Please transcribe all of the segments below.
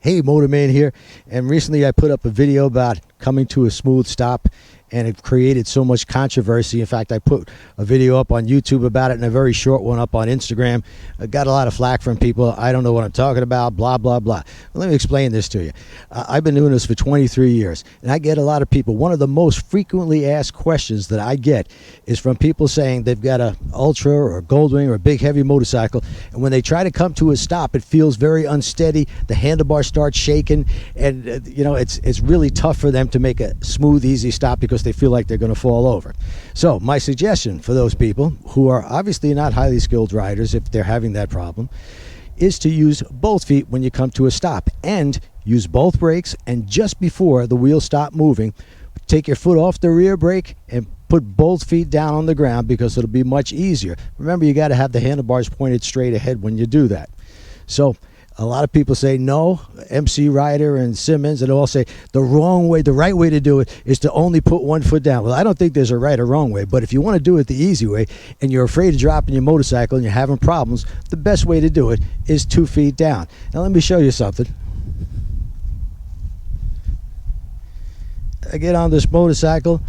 Hey, Motorman here, and recently I put up a video about coming to a smooth stop, and it created so much controversy. In fact, I put a video up on YouTube about it and a very short one up on Instagram. I got a lot of flack from people. I don't know what I'm talking about, blah, blah, blah. Let me explain this to you. I've been doing this for 23 years, and I get a lot of people. One of the most frequently asked questions that I get is from people saying they've got a Ultra or a Goldwing or a big heavy motorcycle, and when they try to come to a stop, it feels very unsteady. The handlebar starts shaking, and it's really tough for them to make a smooth, easy stop because they feel like they're going to fall over. So my suggestion for those people who are obviously not highly skilled riders, if they're having that problem, is to use both feet when you come to a stop, and use both brakes, and just before the wheels stop moving, take your foot off the rear brake and put both feet down on the ground, because it'll be much easier. Remember, you got to have the handlebars pointed straight ahead when you do that. So a lot of people say no, MC Ryder and Simmons, and they all say the right way to do it is to only put one foot down. Well, I don't think there's a right or wrong way, but if you want to do it the easy way and you're afraid of dropping your motorcycle and you're having problems, the best way to do it is 2 feet down. Now let me show you something. I get on this motorcycle,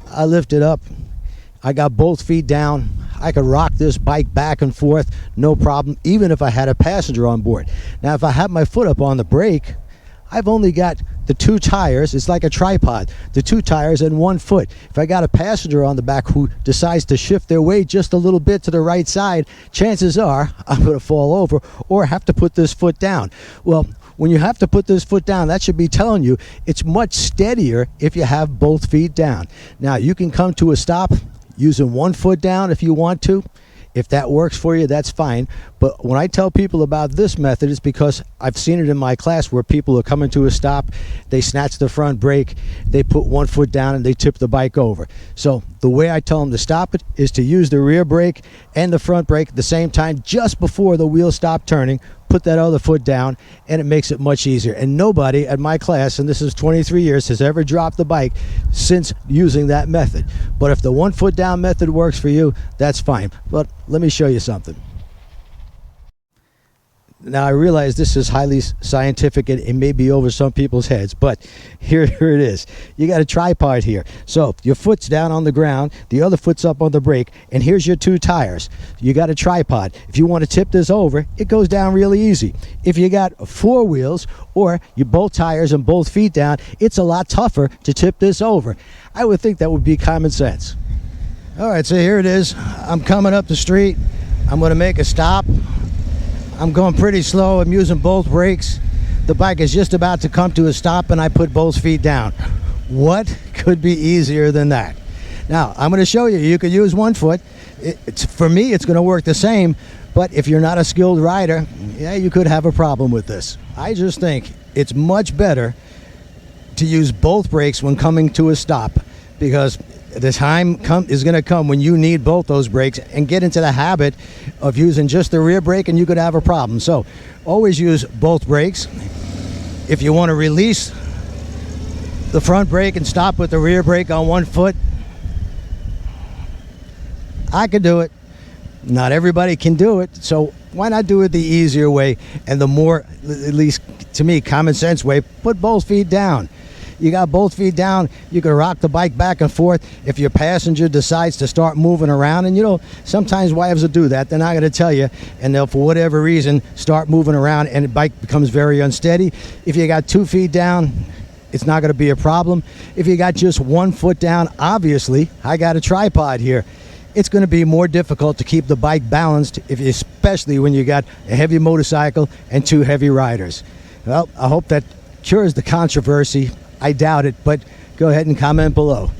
I lift it up, I got both feet down. I could rock this bike back and forth, no problem, even if I had a passenger on board. Now, if I have my foot up on the brake, I've only got the 2 tires. It's like a tripod, the 2 tires and 1 foot. If I got a passenger on the back who decides to shift their weight just a little bit to the right side, chances are I'm going to fall over or have to put this foot down. Well, when you have to put this foot down, that should be telling you it's much steadier if you have both feet down. Now, you can come to a stop using 1 foot down if you want to. If that works for you, that's fine. But when I tell people about this method, it's because I've seen it in my class where people are coming to a stop, they snatch the front brake, they put 1 foot down and they tip the bike over. So the way I tell them to stop it is to use the rear brake and the front brake at the same time, just before the wheels stop turning. Put that other foot down, and it makes it much easier. And nobody at my class, and this is 23 years, has ever dropped the bike since using that method. But if the 1 foot down method works for you, that's fine. But let me show you something. Now, I realize this is highly scientific and it may be over some people's heads, but here it is. You got a tripod here. So your foot's down on the ground, the other foot's up on the brake, and here's your 2 tires. You got a tripod. If you want to tip this over, it goes down really easy. If you got 4 wheels or you both tires and both feet down, it's a lot tougher to tip this over. I would think that would be common sense. All right, so here it is. I'm coming up the street. I'm going to make a stop. I'm going pretty slow. I'm using both brakes. The bike is just about to come to a stop and I put both feet down. What could be easier than that? Now, I'm going to show you. You could use 1 foot. For me, it's going to work the same, but if you're not a skilled rider, yeah, you could have a problem with this. I just think it's much better to use both brakes when coming to a stop, because the time is going to come when you need both those brakes, and get into the habit of using just the rear brake and you could have a problem. So always use both brakes. If you want to release the front brake and stop with the rear brake on 1 foot, I could do it. Not everybody can do it, so why not do it the easier way and the more, at least to me, common sense way? Put both feet down. You got both feet down, you can rock the bike back and forth. If your passenger decides to start moving around, and sometimes wives will do that, they're not going to tell you, and they'll, for whatever reason, start moving around and the bike becomes very unsteady. If you got 2 feet down, it's not going to be a problem. If you got just 1 foot down, obviously, I got a tripod here. It's going to be more difficult to keep the bike balanced, especially when you got a heavy motorcycle and 2 heavy riders. Well, I hope that cures the controversy. I doubt it, but go ahead and comment below.